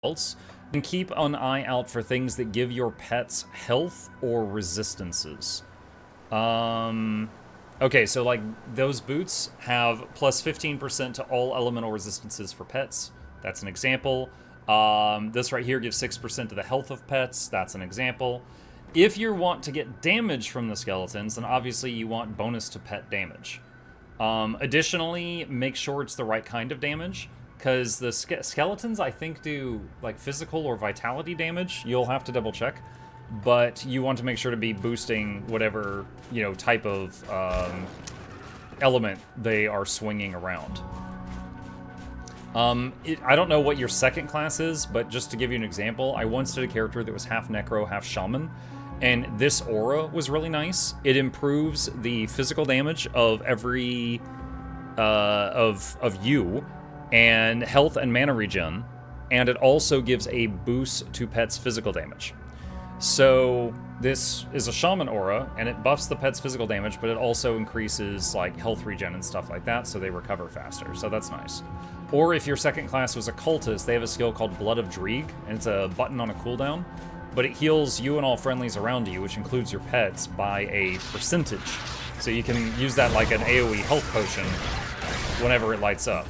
and keep an eye out for things that give your pets health or resistances. Okay, so like those boots have plus 15% to all elemental resistances for pets. That's an example. This right here gives 6% to the health of pets. That's an example. If you want to get damage from the skeletons, then obviously you want bonus to pet damage. Additionally, make sure it's the right kind of damage, because the skeletons, I think, do like physical or vitality damage. You'll have to double check. But you want to make sure to be boosting whatever, you know, type of element they are swinging around. I don't know what your second class is, but just to give you an example, I once did a character that was half Necro, half Shaman, and this aura was really nice. It improves the physical damage of every, of you, and health and mana regen, and it also gives a boost to pets' physical damage. So this is a Shaman aura, and it buffs the pet's physical damage, but it also increases like health regen and stuff like that, so they recover faster, so that's nice. Or if your second class was a cultist, they have a skill called Blood of Dreeg, and it's a button on a cooldown, but it heals you and all friendlies around you, which includes your pets, by a percentage. So you can use that like an AoE health potion whenever it lights up.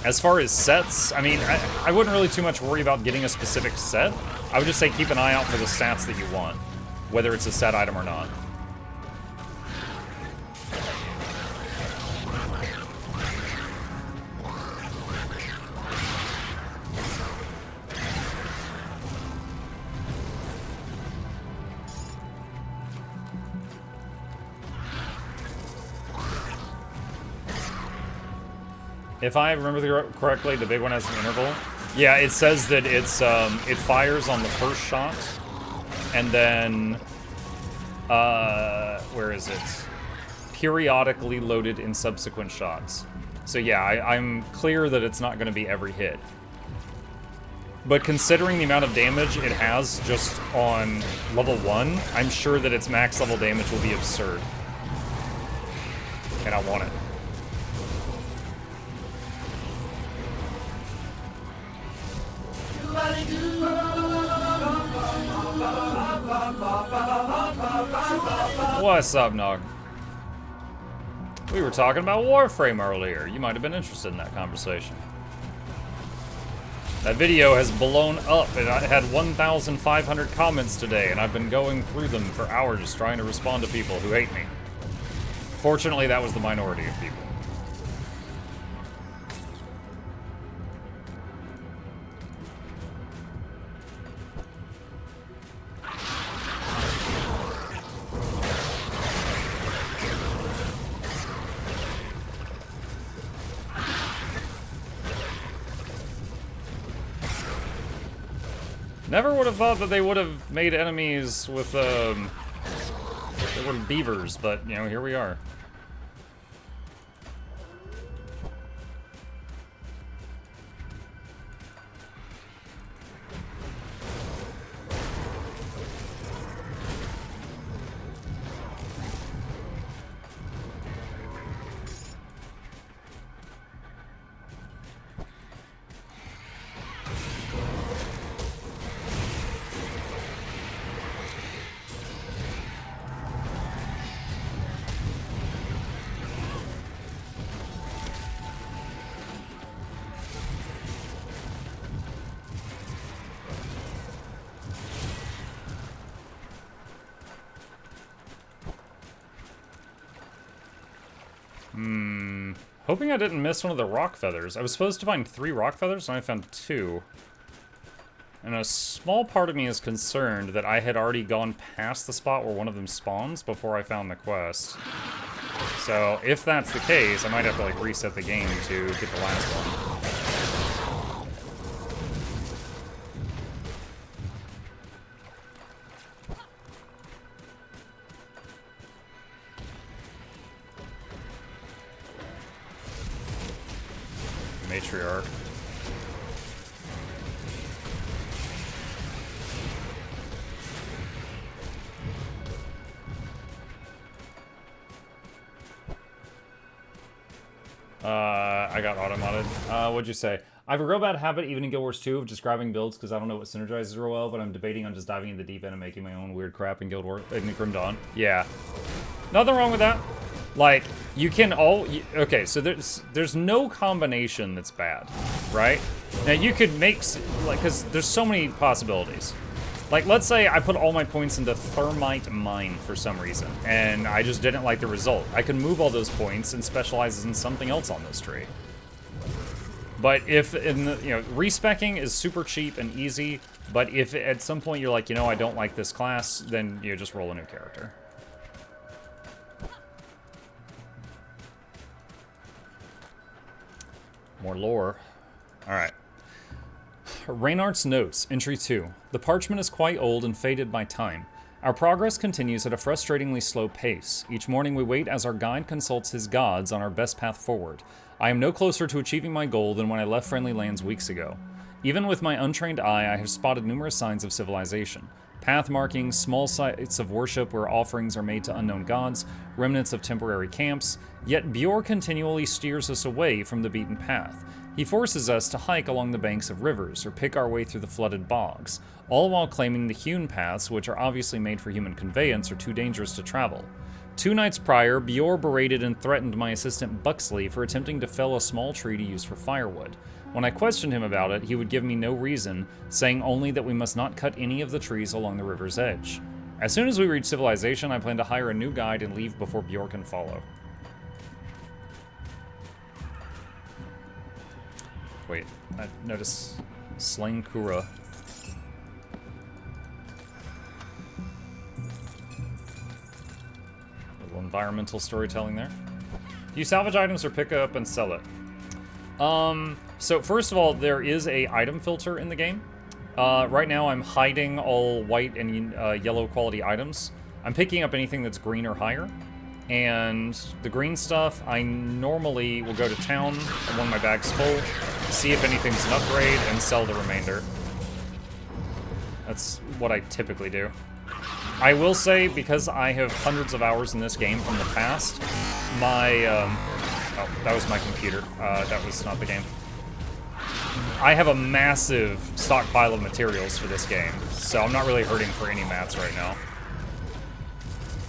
As far as sets, I mean, I wouldn't really too much worry about getting a specific set. I would just say keep an eye out for the stats that you want, whether it's a set item or not. If I remember correctly, the big one has an interval. Yeah, it says that it's it fires on the first shot, and then where is it? Periodically loaded in subsequent shots. So yeah, I'm clear that it's not going to be every hit. But considering the amount of damage it has just on level 1, I'm sure that its max level damage will be absurd. And I want it. What's up, Nog? We were talking about Warframe earlier. You might have been interested in that conversation. That video has blown up, and I had 1,500 comments today, and I've been going through them for hours just trying to respond to people who hate me. Fortunately, that was the minority of people. Never would have thought that they would have made enemies with, they were beavers, but, you know, here we are. Hoping I didn't miss one of the rock feathers. I was supposed to find 3 rock feathers, and I found 2. And a small part of me is concerned that I had already gone past the spot where one of them spawns before I found the quest. So, if that's the case, I might have to, like, reset the game to get the last one. Matriarch. I got auto-modded. What'd you say? I have a real bad habit, even in Guild Wars 2, of just grabbing builds because I don't know what synergizes real well, but I'm debating on just diving in the deep end and making my own weird crap in Guild Wars in Grim Dawn. Yeah. Nothing wrong with that. Like, you can okay, so there's no combination that's bad, right? Now, you could make, like, because there's so many possibilities. Like, let's say I put all my points into Thermite Mine for some reason, and I just didn't like the result. I can move all those points and specialize in something else on this tree. But if, respecking is super cheap and easy, but if at some point you're like, I don't like this class, then you just roll a new character. More lore. Alright. Reynard's Notes, Entry 2. The parchment is quite old and faded by time. Our progress continues at a frustratingly slow pace. Each morning we wait as our guide consults his gods on our best path forward. I am no closer to achieving my goal than when I left Friendly Lands weeks ago. Even with my untrained eye, I have spotted numerous signs of civilization. Path markings, small sites of worship where offerings are made to unknown gods, remnants of temporary camps, yet Bjor continually steers us away from the beaten path. He forces us to hike along the banks of rivers or pick our way through the flooded bogs, all while claiming the hewn paths, which are obviously made for human conveyance, are too dangerous to travel. 2 nights prior, Bjor berated and threatened my assistant Buxley for attempting to fell a small tree to use for firewood. When I questioned him about it, he would give me no reason, saying only that we must not cut any of the trees along the river's edge. As soon as we reach civilization, I plan to hire a new guide and leave before Bjor can follow. Wait, I notice Slain Kura. A little environmental storytelling there. Do you salvage items or pick up and sell it? So first of all, there is a item filter in the game. Right now I'm hiding all white and yellow quality items. I'm picking up anything that's green or higher. And the green stuff, I normally will go to town when my bag's full, see if anything's an upgrade, and sell the remainder. That's what I typically do. I will say, because I have hundreds of hours in this game from the past, my, oh, that was my computer. That was not the game. I have a massive stockpile of materials for this game, so I'm not really hurting for any mats right now.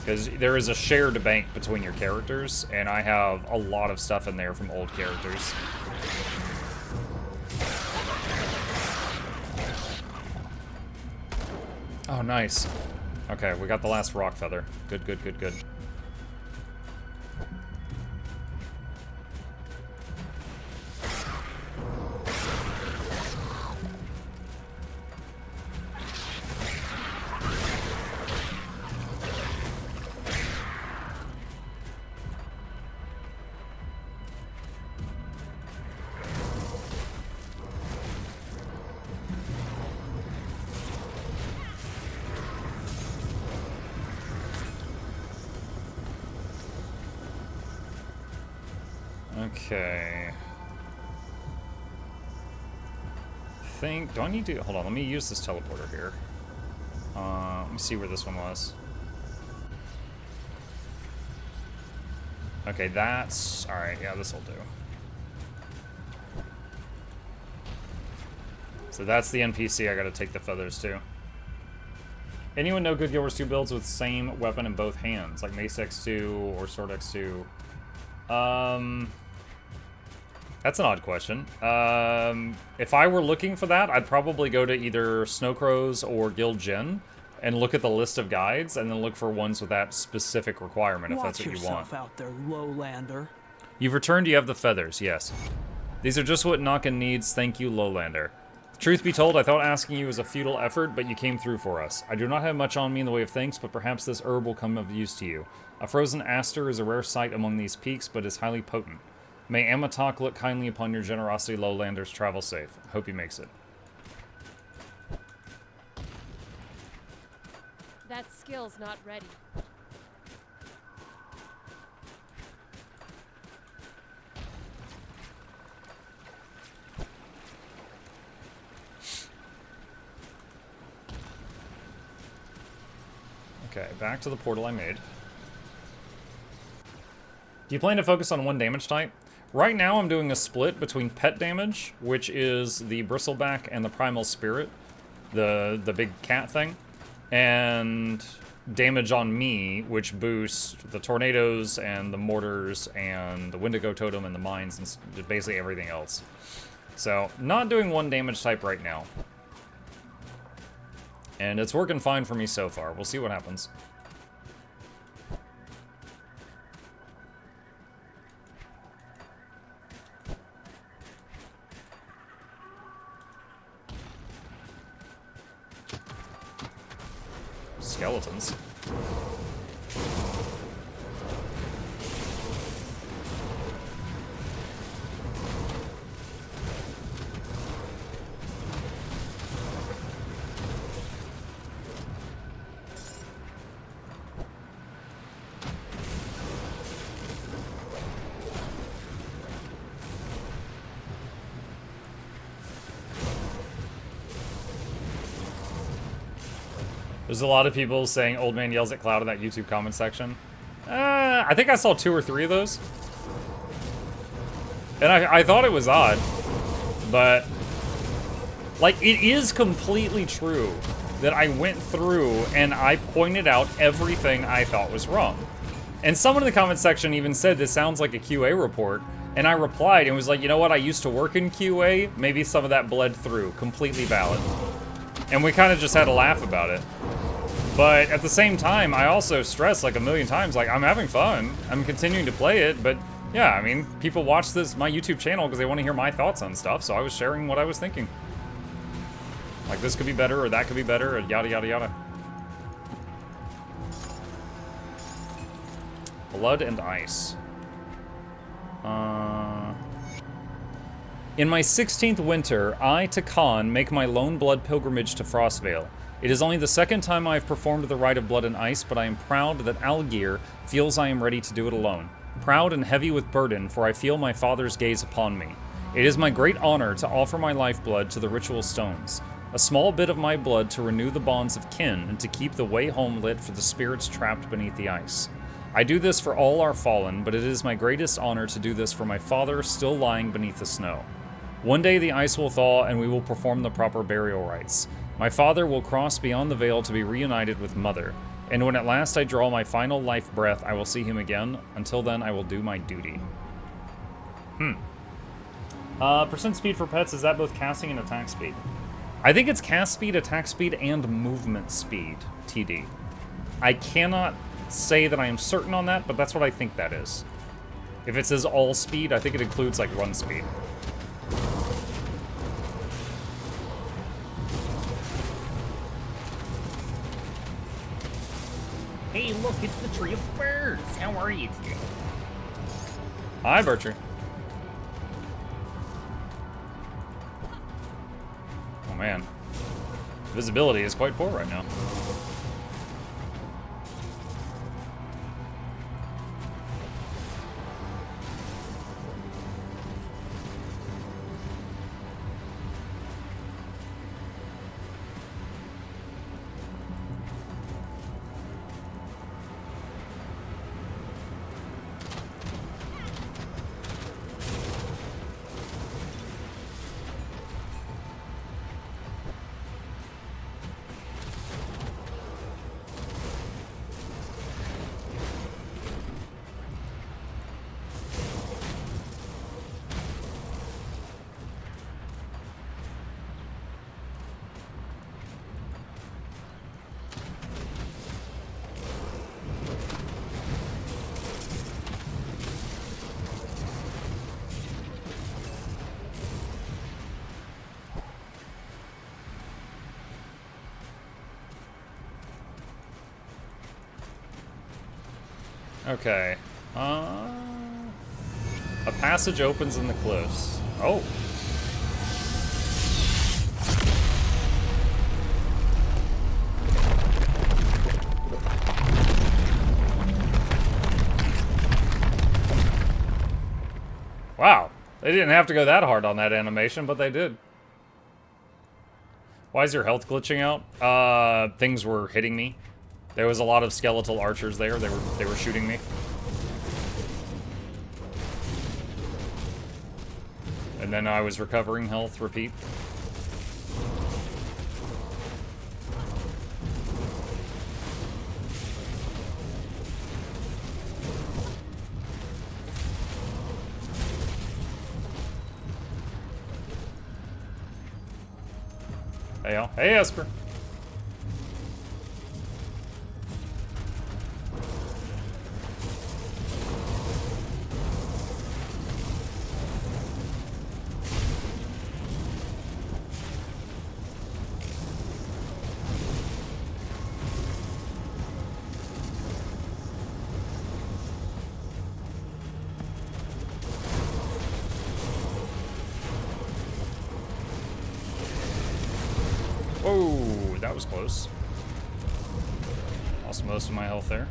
Because there is a shared bank between your characters, and I have a lot of stuff in there from old characters. Oh, nice. Okay, we got the last rock feather. Good, good, good, good. Okay. Do I need to, hold on, let me use this teleporter here. Let me see where this one was. Okay, that's, alright, yeah, this'll do. So that's the NPC I gotta take the feathers to. Anyone know good Guild Wars 2 builds with same weapon in both hands, like Mace X2 or Sword X2? That's an odd question. If I were looking for that, I'd probably go to either Snowcrows or Guild Gen and look at the list of guides and then look for ones with that specific requirement, if that's what you want. Watch yourself out there, Lowlander. You've returned, you have the feathers, yes. These are just what Nokken needs, thank you, Lowlander. Truth be told, I thought asking you was a futile effort, but you came through for us. I do not have much on me in the way of thanks, but perhaps this herb will come of use to you. A frozen aster is a rare sight among these peaks, but is highly potent. May Amatok look kindly upon your generosity, Lowlanders. Travel safe. Hope he makes it. That skill's not ready. Okay, back to the portal I made. Do you plan to focus on one damage type? Right now I'm doing a split between pet damage, which is the bristleback and the primal spirit, the big cat thing, and damage on me, which boosts the tornadoes and the mortars and the Wendigo totem and the mines and basically everything else. So, not doing one damage type right now. And it's working fine for me so far. We'll see what happens. Skeletons. There's a lot of people saying old man yells at cloud in that YouTube comment section. I think I saw 2 or 3 of those. And I thought it was odd. But, like, it is completely true that I went through and I pointed out everything I thought was wrong. And someone in the comment section even said this sounds like a QA report. And I replied and was like, you know what, I used to work in QA. Maybe some of that bled through. Completely valid. And we kind of just had a laugh about it. But at the same time, I also stress like a million times, like, I'm having fun. I'm continuing to play it, but yeah, I mean, people watch my YouTube channel because they want to hear my thoughts on stuff, so I was sharing what I was thinking. Like, this could be better, or that could be better, or yada yada yada. Blood and ice. In my 16th winter, I, Takan, make my lone blood pilgrimage to Frostvale. It is only the second time I have performed the rite of blood and ice, but I am proud that Algir feels I am ready to do it alone. Proud and heavy with burden, for I feel my father's gaze upon me. It is my great honor to offer my lifeblood to the ritual stones. A small bit of my blood to renew the bonds of kin and to keep the way home lit for the spirits trapped beneath the ice. I do this for all our fallen, but it is my greatest honor to do this for my father still lying beneath the snow. One day the ice will thaw and we will perform the proper burial rites. My father will cross beyond the veil to be reunited with Mother, and when at last I draw my final life breath, I will see him again. Until then, I will do my duty. Percent speed for pets, is that both casting and attack speed? I think it's cast speed, attack speed, and movement speed, TD. I cannot say that I am certain on that, but that's what I think that is. If it says all speed, I think it includes, like, run speed. Hey, look, it's the Tree of Birds. How are you today? Hi, Bertrand. Oh, man. Visibility is quite poor right now. Okay. A passage opens in the cliffs. Oh. Wow. They didn't have to go that hard on that animation, but they did. Why is your health glitching out? Things were hitting me. There was a lot of skeletal archers there. They were shooting me. And then I was recovering health, repeat. Hey, Al. Hey, Esper. Whoa, that was close. Lost most of my health there.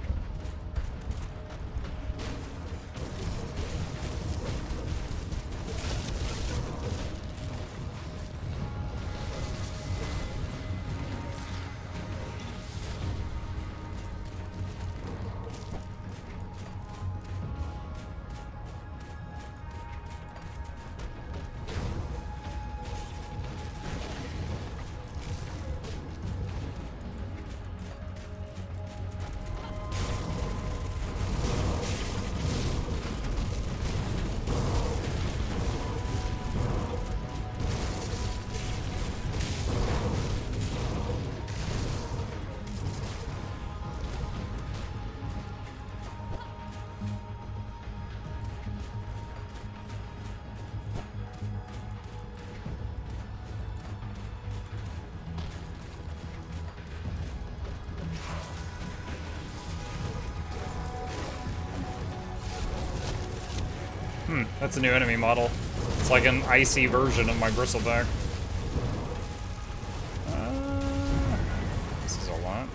That's a new enemy model. It's like an icy version of my bristleback. This is a lot.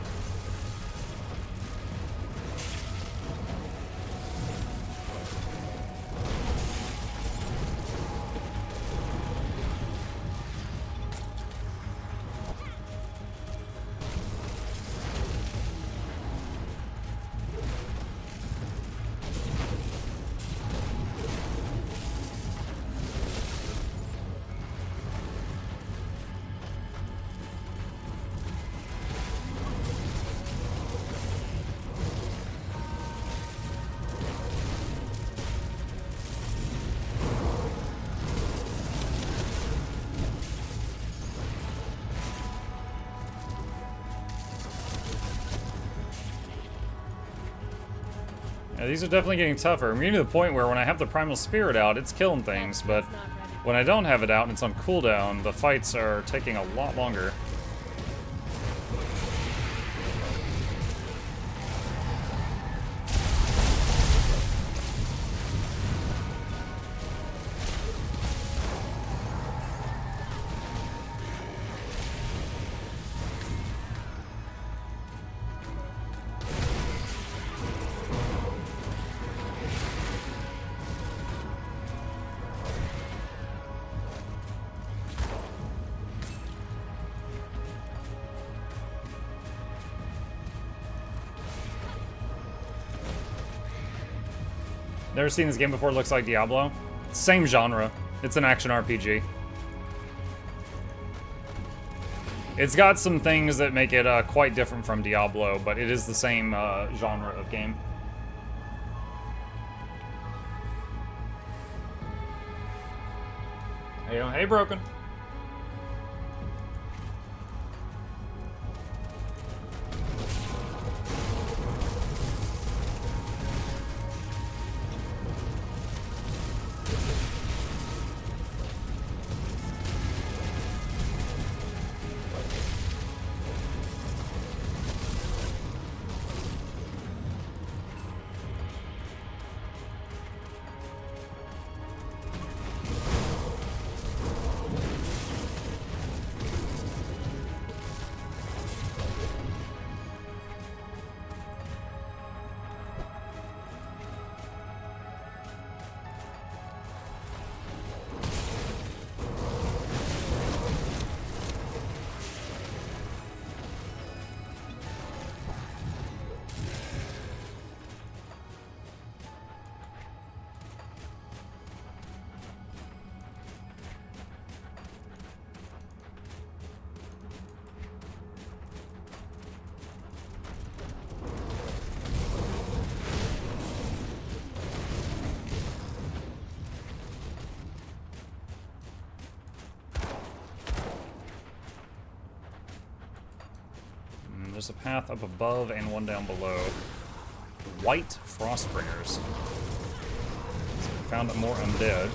Yeah, these are definitely getting tougher. I'm getting to the point where when I have the Primal Spirit out, it's killing things, but when I don't have it out and it's on cooldown, the fights are taking a lot longer. Never seen this game before. It looks like Diablo. Same genre. It's an action RPG. It's got some things that make it quite different from Diablo, but it is the same genre of game. Hey, Broken. There's a path up above and one down below. White Frostbringers. So we found more undead.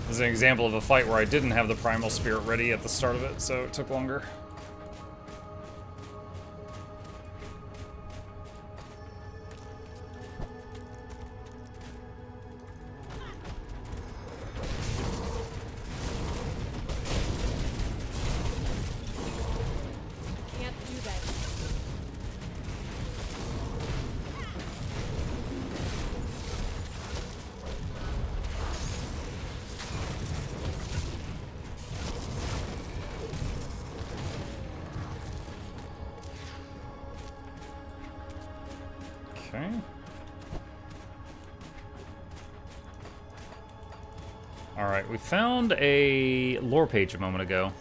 This is an example of a fight where I didn't have the Primal Spirit ready at the start of it, so it took longer. Can't do that. Okay. Alright, we found a lore page a moment ago.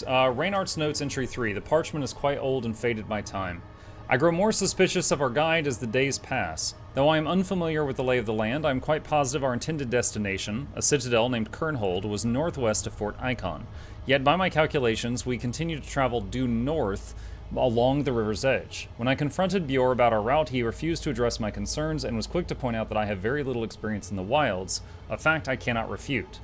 Reynard's Notes, Entry 3. The parchment is quite old and faded by time. I grow more suspicious of our guide as the days pass. Though I am unfamiliar with the lay of the land, I am quite positive our intended destination, a citadel named Kernhold, was northwest of Fort Icon. Yet by my calculations, we continue to travel due north along the river's edge. When I confronted Bjor about our route, he refused to address my concerns and was quick to point out that I have very little experience in the wilds, a fact I cannot refute.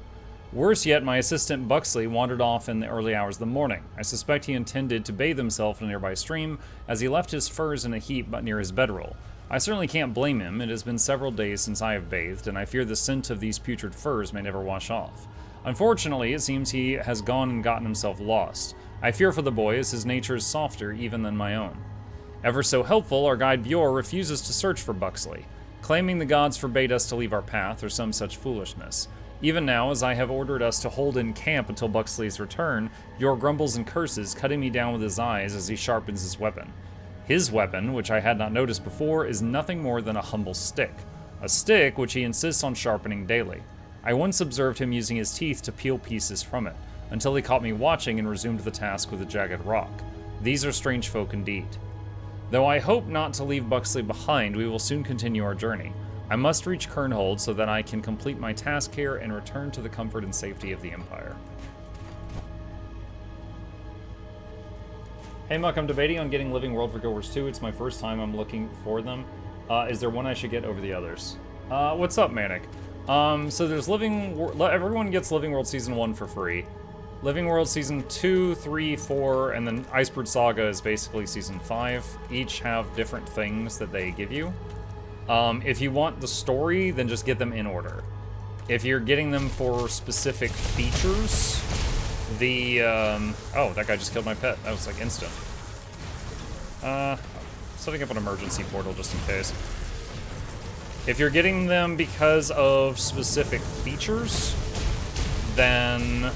Worse yet, my assistant Buxley wandered off in the early hours of the morning. I suspect he intended to bathe himself in a nearby stream, as he left his furs in a heap near his bedroll. I certainly can't blame him. It has been several days since I have bathed, and I fear the scent of these putrid furs may never wash off. Unfortunately, it seems he has gone and gotten himself lost. I fear for the boy, as his nature is softer even than my own. Ever so helpful, our guide Bjor refuses to search for Buxley, claiming the gods forbade us to leave our path or some such foolishness. Even now, as I have ordered us to hold in camp until Buxley's return, Bjor grumbles and curses, cutting me down with his eyes as he sharpens his weapon. His weapon, which I had not noticed before, is nothing more than a humble stick. A stick which he insists on sharpening daily. I once observed him using his teeth to peel pieces from it, until he caught me watching and resumed the task with a jagged rock. These are strange folk indeed. Though I hope not to leave Buxley behind, we will soon continue our journey. I must reach Kernhold so that I can complete my task here and return to the comfort and safety of the Empire. Hey Muck, I'm debating on getting Living World for Guild Wars 2. It's my first time I'm looking for them. Is there one I should get over the others? What's up, Manic? So there's everyone gets Living World Season 1 for free. Living World Season 2, 3, 4, and then Icebird Saga is basically Season 5. Each have different things that they give you. If you want the story, then just get them in order. If you're getting them for specific features, oh, that guy just killed my pet. That was like instant. Setting up an emergency portal just in case. If you're getting them because of specific features, then...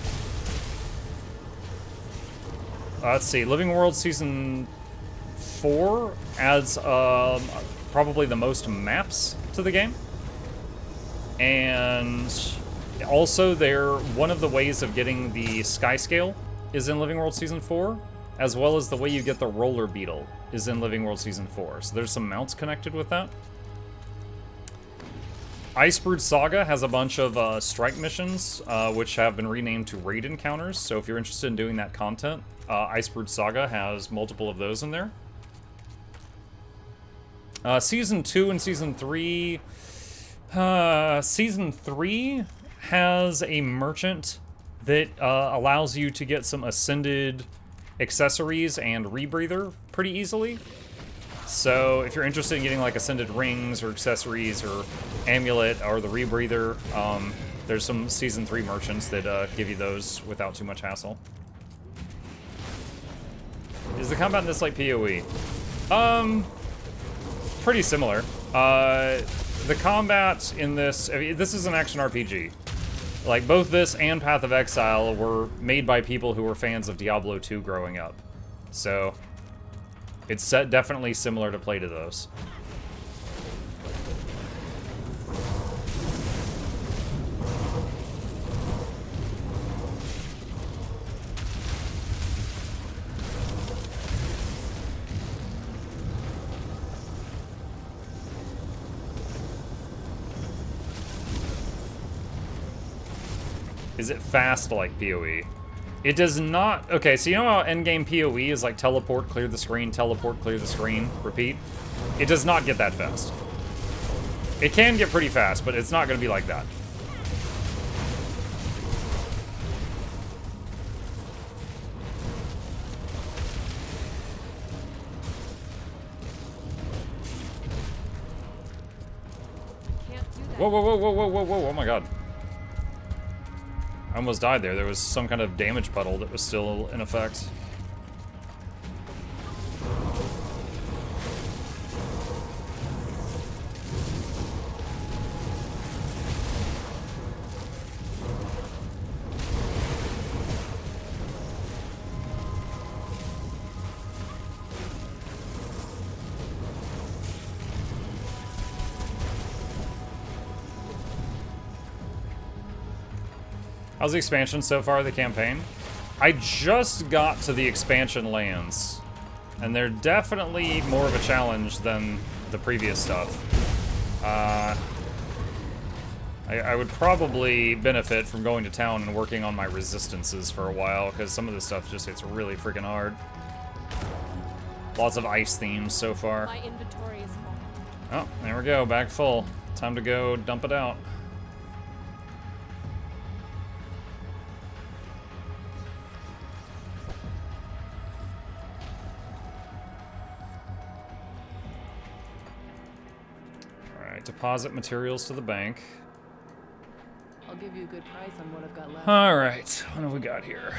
let's see, Living World Season 4 adds probably the most maps to the game. And also, one of the ways of getting the sky scale is in Living World Season 4, as well as the way you get the roller beetle is in Living World Season 4. So there's some mounts connected with that. Icebrood Saga has a bunch of strike missions, which have been renamed to raid encounters. So if you're interested in doing that content, Icebrood Saga has multiple of those in there. Season 2 and Season 3... Season 3 has a merchant that allows you to get some Ascended accessories and Rebreather pretty easily. So if you're interested in getting like Ascended rings or accessories or Amulet or the Rebreather, there's some Season 3 merchants that give you those without too much hassle. Is the combat in this like PoE? Pretty similar. The combat in this, I mean, this is an action RPG. Like, both this and Path of Exile were made by people who were fans of Diablo 2 growing up. So, it's definitely similar to play to those. Is it fast like PoE? It does not... Okay, so you know how endgame PoE is like teleport, clear the screen, repeat? It does not get that fast. It can get pretty fast, but it's not going to be like that. Can't do that. Whoa, whoa, whoa, whoa, whoa, whoa, whoa, oh my god. I almost died there. There was some kind of damage puddle that was still in effect. How's the expansion so far, the campaign? I just got to the expansion lands, and they're definitely more of a challenge than the previous stuff. I would probably benefit from going to town and working on my resistances for a while, because some of this stuff just hits really freaking hard. Lots of ice themes so far. My inventory is full. Oh, there we go, back full. Time to go dump it out. Deposit materials to the bank. I'll give you a good price on what I've got left. All right, what have we got here?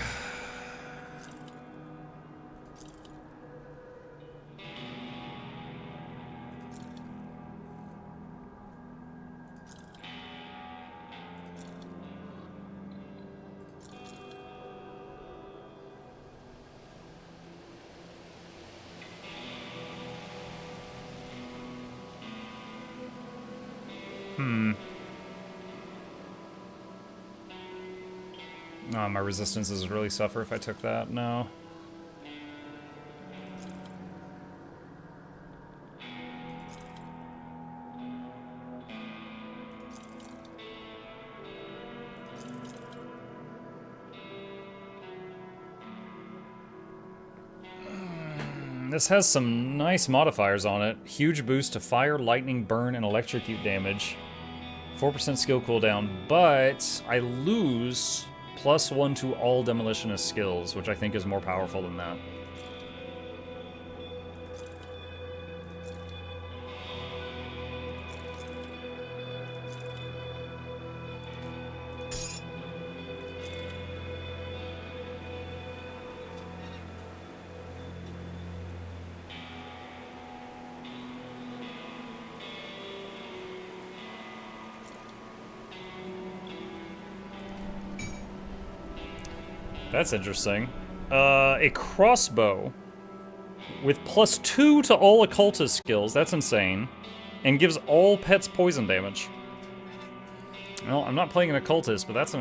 Oh, my resistances would really suffer if I took that. No. This has some nice modifiers on it. Huge boost to fire, lightning, burn, and electrocute damage. 4% skill cooldown, but I lose +1 to all demolitionist skills, which I think is more powerful than that. That's interesting. A crossbow with +2 to all occultist skills. That's insane. And gives all pets poison damage. Well, I'm not playing an occultist, but that's an